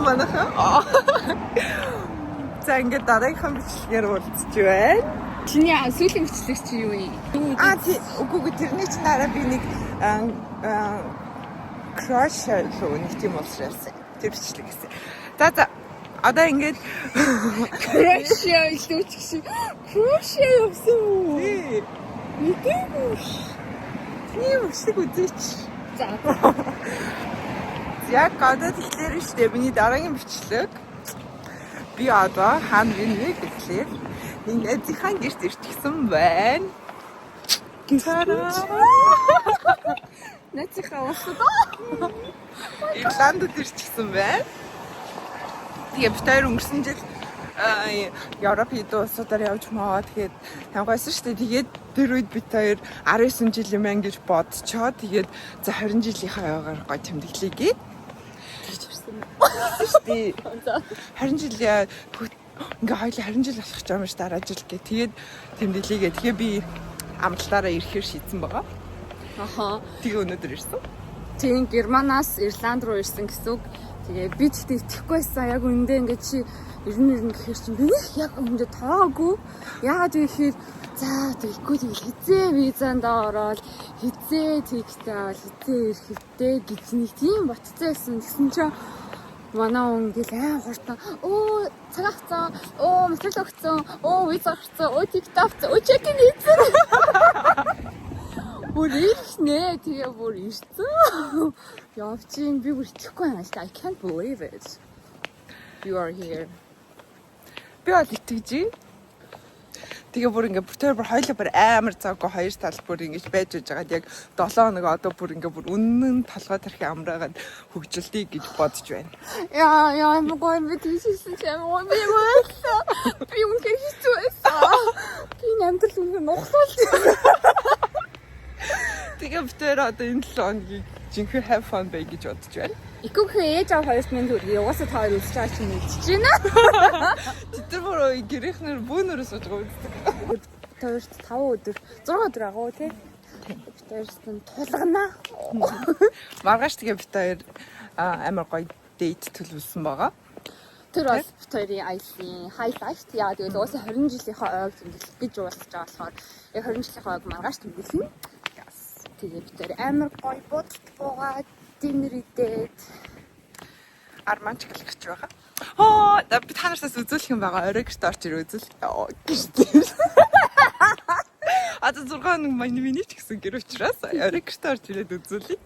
манайхан. За ингээд дараагийнхаа бичлэгээр уулзч байна. Чиний сүүлийн бичлэг чи юу юм? Тийм. Үгүй тэрний чинь дараа би нэг crush шүү нэг тийм болчихсон. Тэр бичлэг гэсэн. За одоо ингээд crush илүүч шиг crush явсан уу? Мэдээгүй. Тийм бичлэг үзээч. За. Яг гадаад ихлээр штэ миний дараагийн бичлэг. Би одоо хаана вэ гэхлээр ингээд зихан гэрт ирчихсэн байна. Нэцхээ уусаа. Ирландд ирчихсэн байна. Тэгээ бид хоёр өнгөрсөн жил Европын улсуудаар явж маа. Тэгээд хамгаалсан шүү дээ. Тэгээд тэр үед бид хоёр 19 жил юм ангиж бодцоо. Тэгээд за 20 жилийнхаа яваагаар гой тэмдэглэе. Штий. 20 жил ингээ хоёул 20 жил болох ч юм ш дараа жил гэ. Тэгээд тэмдэглэегээ. Тэгээ би амталтаараа ирэхээр шийдсэн байгаа. Аха. Тэгээ өнөөдөр ирсэн. Тийм Германаас Ирланд руу ирсэн гэсэн үг. Тэгээ би ч итгэхгүйсэн. Яг үндэ ингээ чи ирнэ гэхээр чи би яг үндэ таагүй. Яагаад вэ гэхээр за тэгэхгүй тэгэл хизээ визанд ороод хизээ тэгтэй хизээ ирэхдээ гэж нэг тийм ботцсон гэсэн чинь манай өнгөл хурдан цагаахцсан мэтрэл өгцөн виз авсан TikTok авсан чекин хийсэн бүр ирснэ тэгээ бүр ирсэн явчихин би бүр итгэхгүй байна. I can't believe it. You are here. Би бол итгэж. Тэгээ бүр ингээ бүр хоёлоо бүр амар завгүй хоёр тал бүр ингэж байж байгаад яг 7 хоног одоо бүр ингээ бүр үнэн толгой тархи амраагаад хөгжилтий гэж бодож байна. Яа мгой би тийшсэн ч юм уу би үнээр хэцүү байсан. Би намтал үнээр нухлуулж. Тэгээ битээр одоо энэ 7 хоногийг жинхэнэ have fun бай гэж бодож байна. Игүүхээ ээж аваа хоёрт минь төгөө угаасаа та хоёр үлч байгаа чинь мэдчихэж байна. Тэр бүр гэрийнхнэр бөөнөрөө сууж байгаа үздэг. Хоёрт 5 өдөр 6 өдөр агуу тий. Хоёрт нь тулганаа. Маргааш тэгээ бит хоёр амар гоё дейт төлөвлөсөн байгаа. Тэр бол бит хоёрын айлын хайлайт. Яа тэгээд угаасаа 20 жилийнхаа ойг тэмдэглэх гэж уулзж байгаа болохоор яг 20 жилийнхаа ойг маргааш тэмдэглэнэ. Тэгээ бит хоёр амар гоё бодт буугаад динер идээд арманч гэлгэж байгаа. Би та нараас үзүүлэх юм байгаа. Орой гэрт орч ир үзэл. Гэрт. Одоо 6 хоног миний ч гэсэн гэр учраас орой гэрт орч ирээд үзүүлье.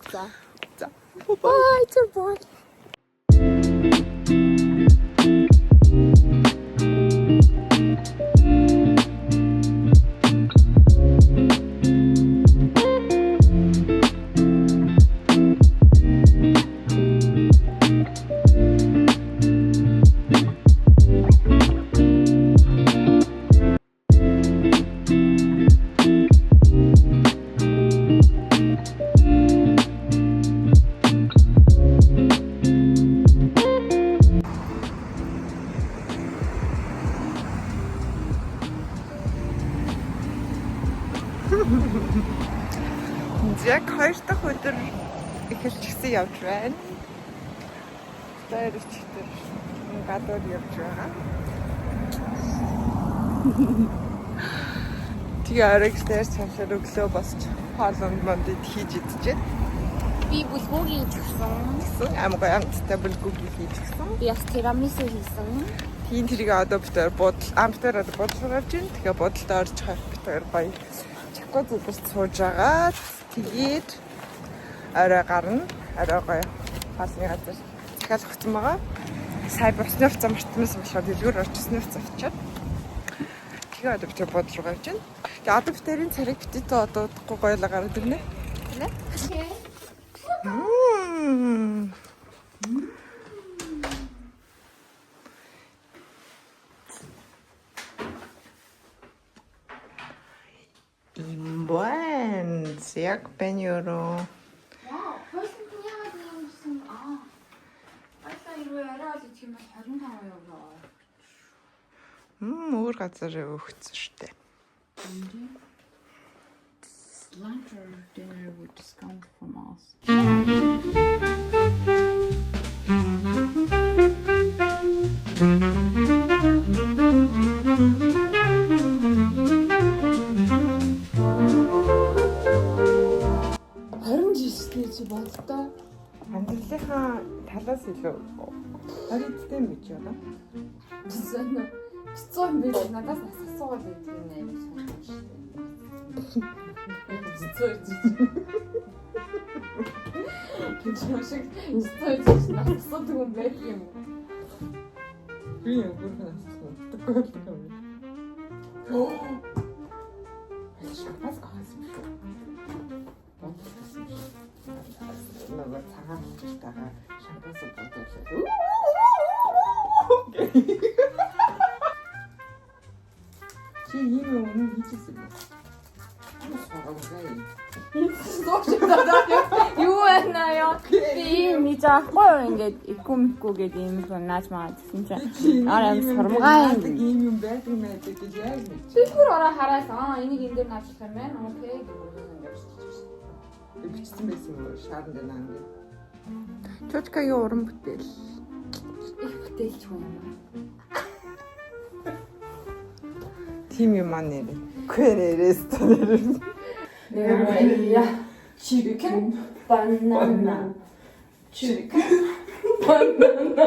За. Bye. Bye. Яг 2 дахь өдөр эхэлчихсэн явж байна. Тэр өчтөр гадуур явж байгаа. Тэгээ оройгсээр цаашаа өглөө босч хоолнд мандид хийж идчихээ. Би бүлгүүгийн хийчихсэн. Амгаа амттай бүлгүүгийн хийчихсэн. Би бас тирамису хийсэн. Тийм тэрийг одоо битээр амтаар одоо бодлого авч ийн. Тэгээ бодолд орж хавь битээр гоё чакко зүгт сууж байгаа. Тэгээд орой гарна. Орой гоё хаалны газар захиал өгсөн байгаа. Сая босны хувцас мартмаас болохоор дэлгүүр орчихсны хувцас авчаад. Тэгээ одоо битээр бодлого авч ийн. Тэгээ одоо битэрийн цариг битээ одоо удахгүй гоёлоо гараад ирнэ. Тэ? Buen, siak penyoro. Wow, first thing яагаад юм Айсаа ирвэ арай л идэх юм бол 25 евро. Өөр газар өгсөн штэ. Lunch or dinner with discount from us. надаас илүү харилцтай юм гэж байна. Бицоо юм биш надаас нас асуугаад байдаг юм амар сонирхолтой. Бицоо гэж. Кичмашиг бицоо гэж нас асуудаг юм байдаг юм. Би яг бүрхэн асуусан. Тэгвэл юм. Оо. Шапас гахас юм шүү. Бодлосон шүү. Нөгөө цагаан мужтайгаа шампас бодлоо. Чи ийм юм хийчихсэн юм. Юу байна яа? Би нэг аахгүй ингээд икүмикүү гэдэг юм шиг нааж маа гэсэн чинь аа юм сурмгаа ийм юм байдаг мэдээ гэж яг нэг. Тэгвэр ороо хараас энийг энэ дээр наажчих юм байна. Окей гэж бичсэн байсан юм шаарн дээр наа. Чочкагийн уран бүтээл. их бүтээлч юм. Тим юм аа нэр. Кэрэрестэр. Нэрвэя chicken banana chicken banana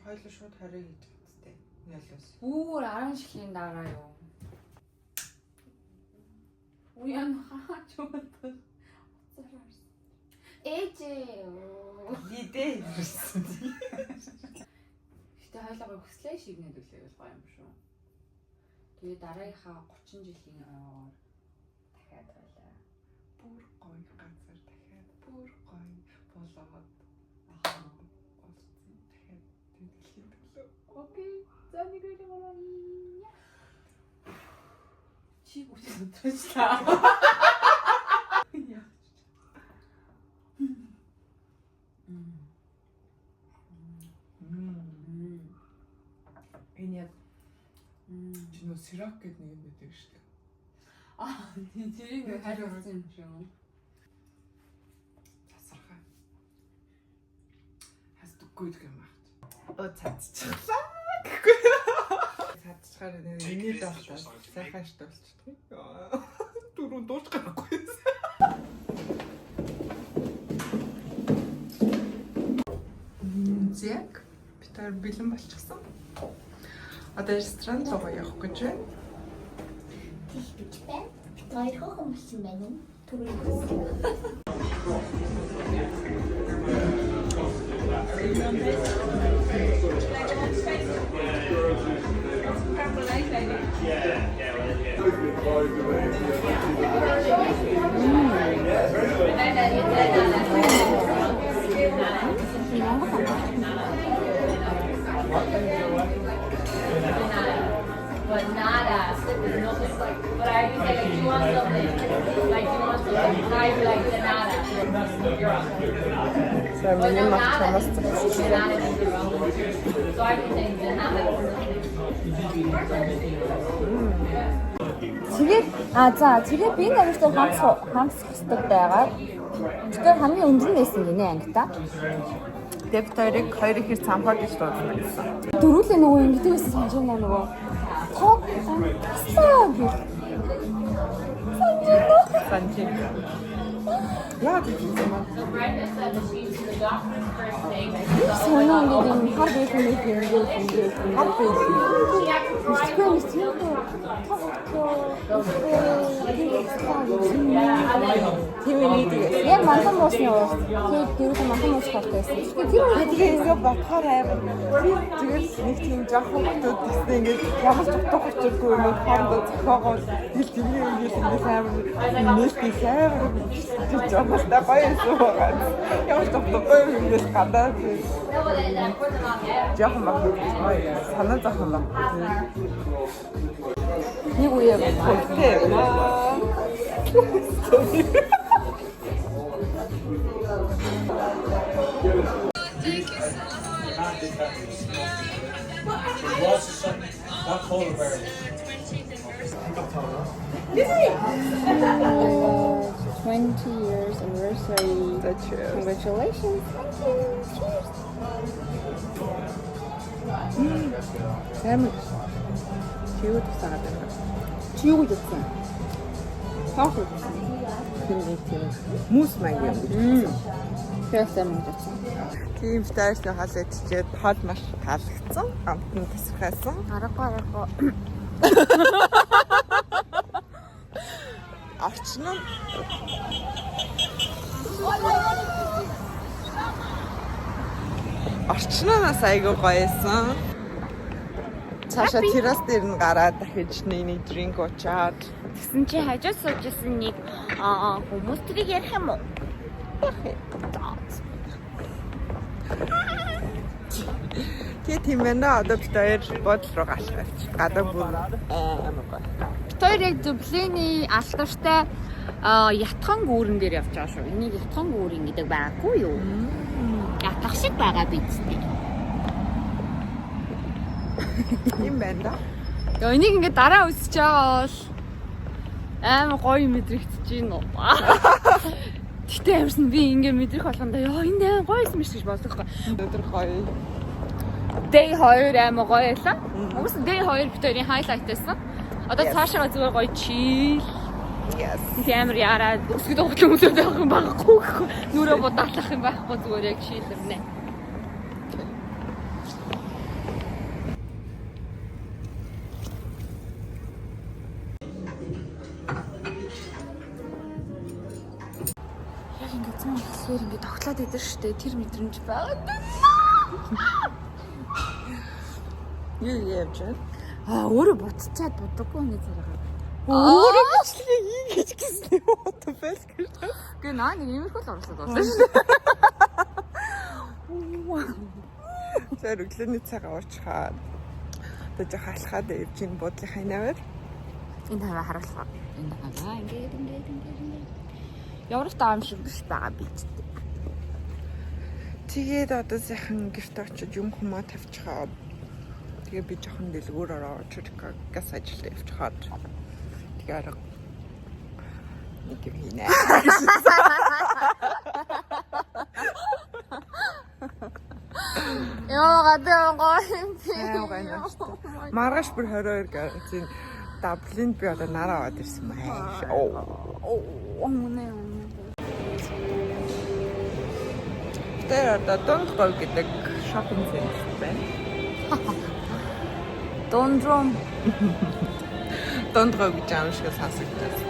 Хоёлоо шууд хараа гэж хэвчтэй. Ялаас. Бүр 10 шихийн дараа юу. Уян хаач удаа. Ээжээ. Лидээ ирсэн. Гэтэ хоёлоо хөслөө шигнээд үлээвэл гоё юм шүү. Тэгээ дараагийнхаа 30 жилийн ойгоор дахиад байлаа. Бүр гоё газар дахиад бүр гоё болоод. Окей, за нэг л болоо. Чи үсэн трэслаа. Энэ яг чиний сирак гэдэг нэг юм байдаг шүү дээ. Тэрийг хариуцсан юм шүү. Засархаа. Хасдаггүй гэх юм аа. Цацчихлаа гэхгүй. Цацчихаар энийг даалаа. Сайхан штэ болчихгүй. Дөрөв дууч гарахгүй. Зэг битэр бэлэн болчихсон. Одоо ресторан руу явах гэж байна. Тийш гэж байна. Хоёр хөөсөн машин байна уу? Түрүү. But nada. No, but I can say like you want something, like you want something, and I be like the nada. You're wrong. За миний мах чамаас The nada is wrong. So I can say the nada. Тэгээд тэгээд би энэ амьд хамс хөстөд байгаа. Тэгэхээр хамгийн өндөр нь байсан гинэ ангита. Дэвтэрийг хоёр ихэр цамхаа гэж дуудсан гэсэн. Дөрүүлээ нөгөө ингэдэг байсан санжина нөгөө тоо саа Санжин. Яа гэж юм бэ? So Brenda said that she's the doctor's first thing. Соноо гэдэг хар байх юм ингээд Хар байх. She actually Тийм нэг яг мандан уусны уус. Тэгээд дөрөв мандан уус хавтайсан. тэгээ ингээ бодохоор амар. Тэгээд нэг тийм жоохон хотод гэсэн ингээд ямар ч утга учиргүй юм хоорондоо зохиогоод тэгэл тэрний үеэл ингээд амар нээлттэй амар гэж жамстай гоё юм байгаа. Ямар ч утгагүй юм ингээд гадаа жоохон баг санаа зовхон баг. Нэг үе Тэг. 20 years anniversary. За cheers. Congratulations. Амар. Чиуд тасаад байна. Чи юу гэж утсан? Хаа хөө. Тийм. Мус маяг юм. Тэсэм гэж утсан. Тийм стайлс хаал идчихэд хоол маш таалагдсан. Амтны тасрахсан. Аргагүй. Орчин нь Орчноос айгүй гоёсэн. Цаашаа террас дээр нь гараад дахиж нэг дринк уучаад Тэгсэн чи хажууд сууж исэн нэг хүмүүс трийг ярих юм уу? тэгээ тийм байна. Одоо бид хоёр бодол руу галах. Гадаа бүр амар гоё. Тэр яг зөвлөний алтартай ятхан гүүрэн дээр явж байгаа шүү. Энийг ятхан гүүрэн гэдэг байгаагүй юу? Ятгах шиг байгаа биз дээ. Тийм байна да. Тэгээ энийг ингээд дараа үсэж байгаа бол амар гоё мэдрэгдэж байна. Гэтэ ямарсан би ингээд мэдрэх болгондоо ёо энэ амар гоё юм шиг боддог байхгүй. Өдөр гоё. Day 2 амар гоё байлаа. Угс day 2 битэрийн хайлайт байсан. Одоо цаашаа зүгээр гоё чийл. Yes. Амар яраад өсгөд тоглоом өлөөд байх юм байхгүй. Нүрээ бодаалах юм байхгүй зүгээр яг шийдэрнэ. Яг ингээд зүүн хэлсээр ингээд тоглоод идэр штэ тэр мэдрэмж байгаа. Юу явж байна? Өөрөө буцчаад будаггүй нэг зэрэг. Өөрөө бичлэг хийж гисэн юм уу байл гэж. Гэ наа нэг юмхэл орлоод болсон шүү. Тэр өглөөний цагаа уучхаад одоо жоо халахад явж ин бодлын хайнавар. Энэ хаваа харуулсан. Энэ хаваа ингээд. Яврах таам шиг биш байгаа биз дээ. Тэгээд одоо сайхан гэрт очиж юм хүмүүс тавьчихаад тэгээ би жоохон дэлгүүр ороод газ ажилд явчихад тэгээ арга нэг юм хийнэ. Яа гадаа гоё. Маргааш бүр 22 градусын Даблинд би одоо нараа аваад ирсэн маяг. Өмнө. Тэр одоо Дондгой гэдэг шопинг центр байна. Дондром. Дондгой гэж аим шиг сонсогдсон.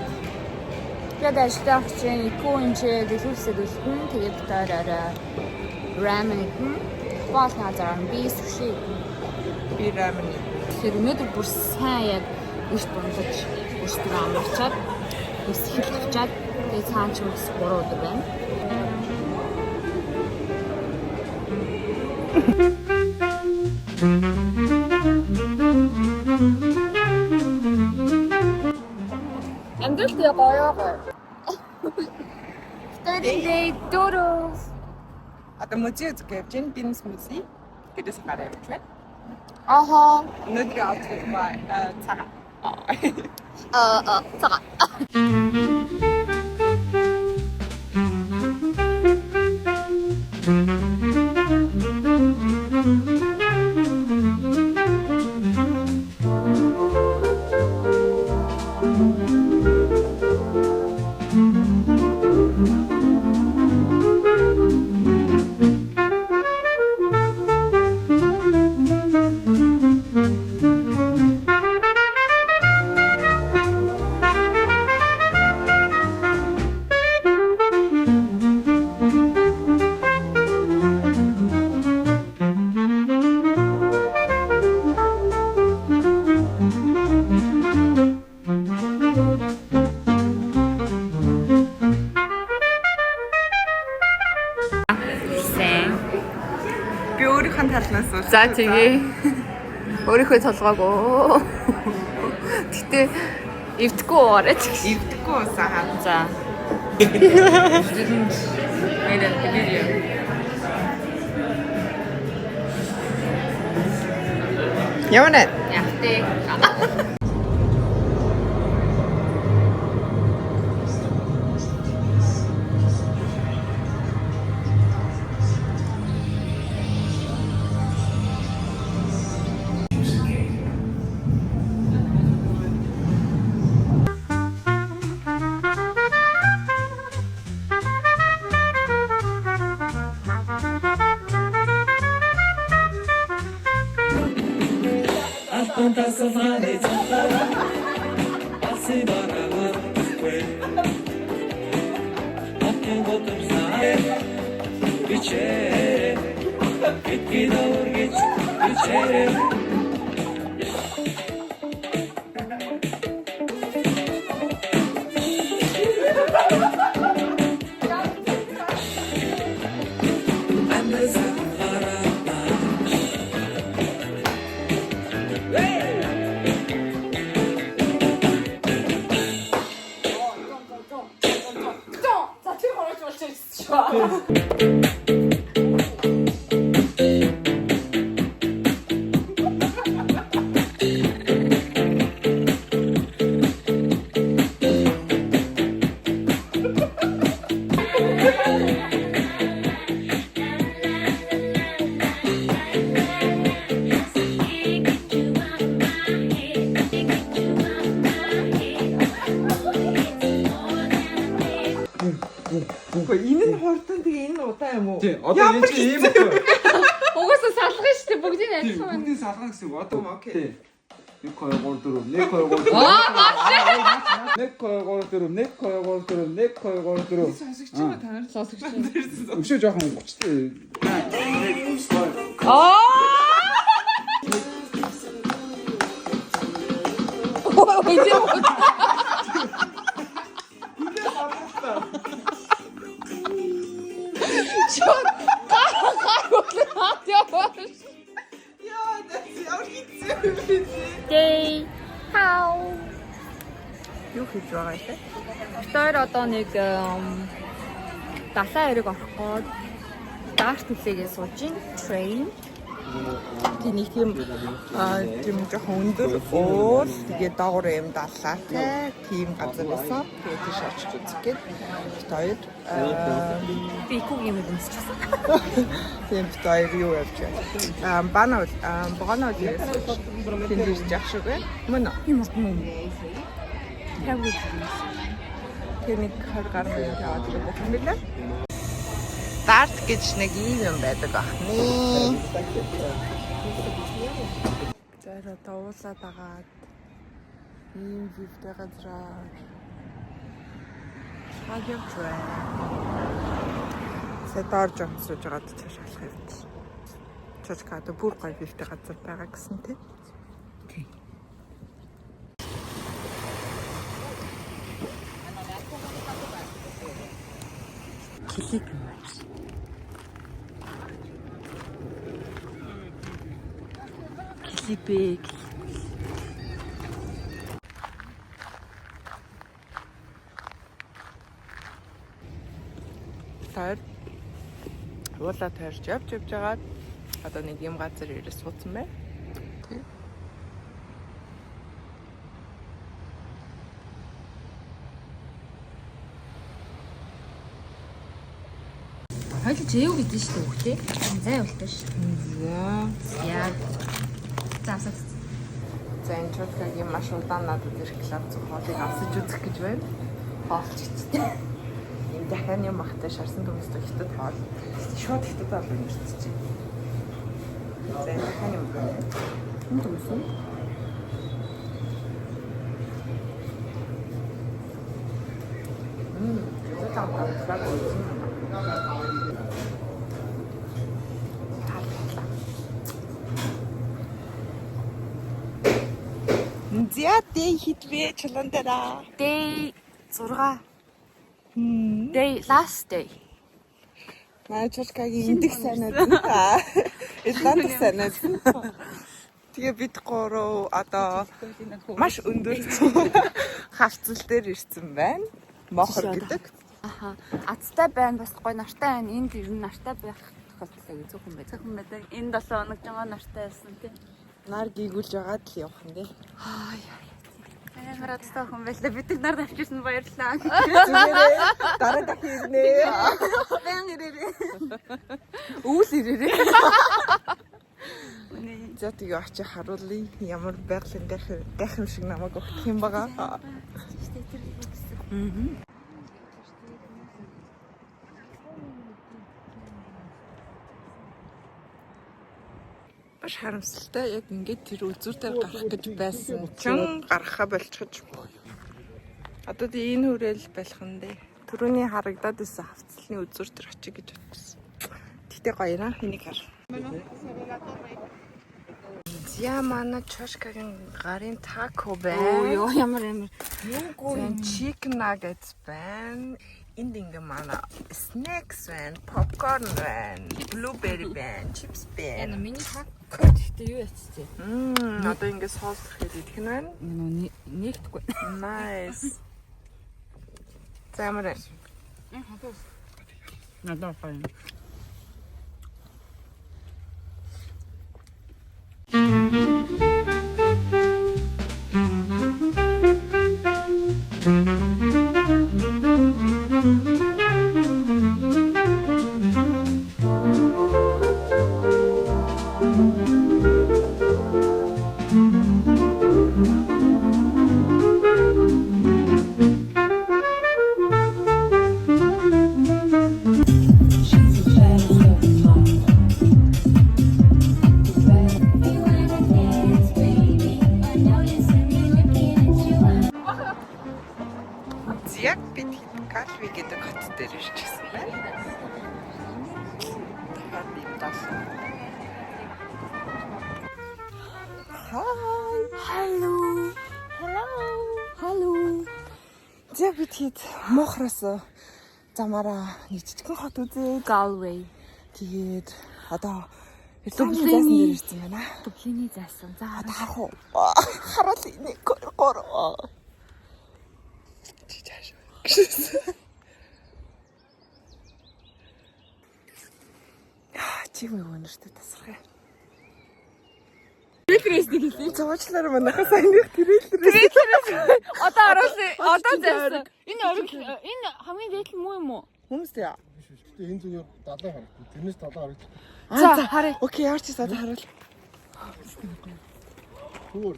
Яг ажлаа чинь икончээ дэлгүүрсэд үлдэн тэгээд таараа рамен бол назаран би суши Би рамен. тэр өнөөдөр бүр сайн яг их дундаж өөртөө амарчаад өсгөл авчаад тэгээд цаан ч ус 3 өдөр байна. Амдэлт гоё. Тэрэндээ дөрөв. Одоо музей үзэж байна. Бинс музей. Тэдэс гараа явж байна. Аха. Өнөөдөр авчих бай цагаа. Цагаа. Би өөрийнхөө талнаас уу. За тэгээ. Өөрийнхөө толгоогоо. Гэтэ эвдэхгүй орооч. Ивдэхгүй усаа. За. Мэйдэн видео. Явна. Яхтыг. Энэ нь хурдан тэгээ энэ удаа юм уу? Тий, одоо энэ чинь ийм байна. Угаасаа салгана шүү дээ бүгдийг Тий, адилхан байна. бүгдийг салгана гэсэн үг. Одоо Окей. тий. 1 2 3 4 1 2 3 4 1 2 3 4 1 2 3 4 1 2 3 4 Сонсогч юм та нар. Сонсогч юм. Өшөө жоохон гочтой. Day. How? Юу хийж байгаа юм бэ? Тэр одоо нэг далайн хэрэг орох гээд дарт хүлээгээ сууж ин train. Тийм нэг тийм жоохон өндөр уул тэгээ доогуур юм даллаатай тийм газар байсан. Тэгээ тийш очиж үзэх гээд бит хоёр Би их юм үзчихсэн. тийм бит хоёр юу явж байна. Баганаа тийм ирж явах шиг байна. Мөн Юм уу? Хэвгүй. тэнийг 20 гаруй яваад байгаа бүх юм билээ. Дарт гэж нэг юм байдаг ахны. Тэр одоо уулаад агаад ийм вивтэй газраар хаг явж байна. Сэдаар жонсож байгаад цааш алах юм. Чачкад бүр гоё вивтэй газар байгаа гэсэн тий. Килипек. Тэр уулаа тарж явж байгаад одоо нэг юм газар ирээ суудсан байна. Хоёул зэв гэдэг шүү дээ үхлээ. Зай болтой шүү. Яа. Заасаа. За энэ чулгагийн маш удаан надад ирэх клуб зохиолыг авсаж үзэх гэж байна. Хоолч хэвчээ. Энэ дахианы махтай шарсан төмөстэй хятад хоол. Шууд хятад хоол ирчихжээ. За энэ дахианы мах. Энэ төмөс үү? Это там Зя дэй хитвэ чуландара. Day 6. Day last day. Наачкагийн эндх санаад та. Ирландх санаад. Тэгээ бид гурав одоо маш өндөр хавцал дээр ирсэн байна. Мохор гэдэг. Аха. Азтай байна бас гой нартай байна. Энд ер нь нартай байх тохиолдол зөвхөн байдаг. Зөвхөн байдаг. Энэ 7 хоног жоо нартай байсан тийм. Нар гийгүүлж байгаад л явах юм дээ. Хараад таахан байлаа. Бид нар авчирсан баярлалаа. Зүгээрээ дараа дахин ирнэ. Баян ирээрээ. Өвөл ирээрээ. За тэгээ очиж харуулъя. Ямар байгалийн гайхамшиг намайг өгөх юм байгаа. Баш харамсалтай яг ингээд тэр үзүүр дээр гарах гэж байсан чинь гарахаа болчихж. Одоо энэ хүрээл байх нь дээ. Түрүүний харагдаад байсан хавцлын үзүүр дээр очиж гэж бодсон. Тэгтээ гоё наа энийг хар. Я манай чошкагийн гарын тако байна. Йоо ямар. Зэн chicken nuggets байна. Энд ингээ манай snacks байна, popcorn байна, blueberry байна, chips байна. Миний тако гэхдээ юу яцтэй. Одоо ингээ соус төрхөд идэх нь байна. Нэгтгэхгүй. Nice. Замраа. Надад гоё. Яг бид Калви гэдэг хот дээр ирчихсэн байна. Дахиад ийм тас. Hello. За бид хэд мохроос замаараа нэг жижигхэн хот үзээ. Galway. Тэгээд одоо Дублин зайсан дээр ирсэн байна. Дублины зайсан. За Одоо харах уу? Харуул нэг гоо. Чимээ өнөртөө тасрах юм. Трейлерээс нэг хэлээ. Зоочлаар манайхаа саяных трейлер. Одоо оруулаа. Одоо зайсан. Энэ хамгийн дээд муу юм уу? Хүмүүстэй яа. Энэ зүгээр 70 харагдав. Тэрнээс 70 харагдав. За харъя. Окей, яарч сад харуул. Хөөөр.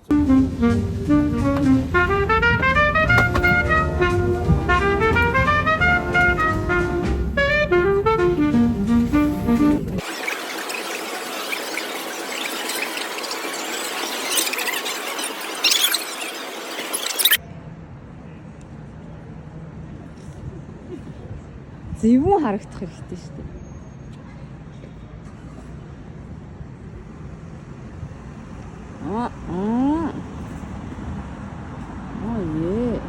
Зөвүүн харагдах хэрэгтэй шүү дээ. Е.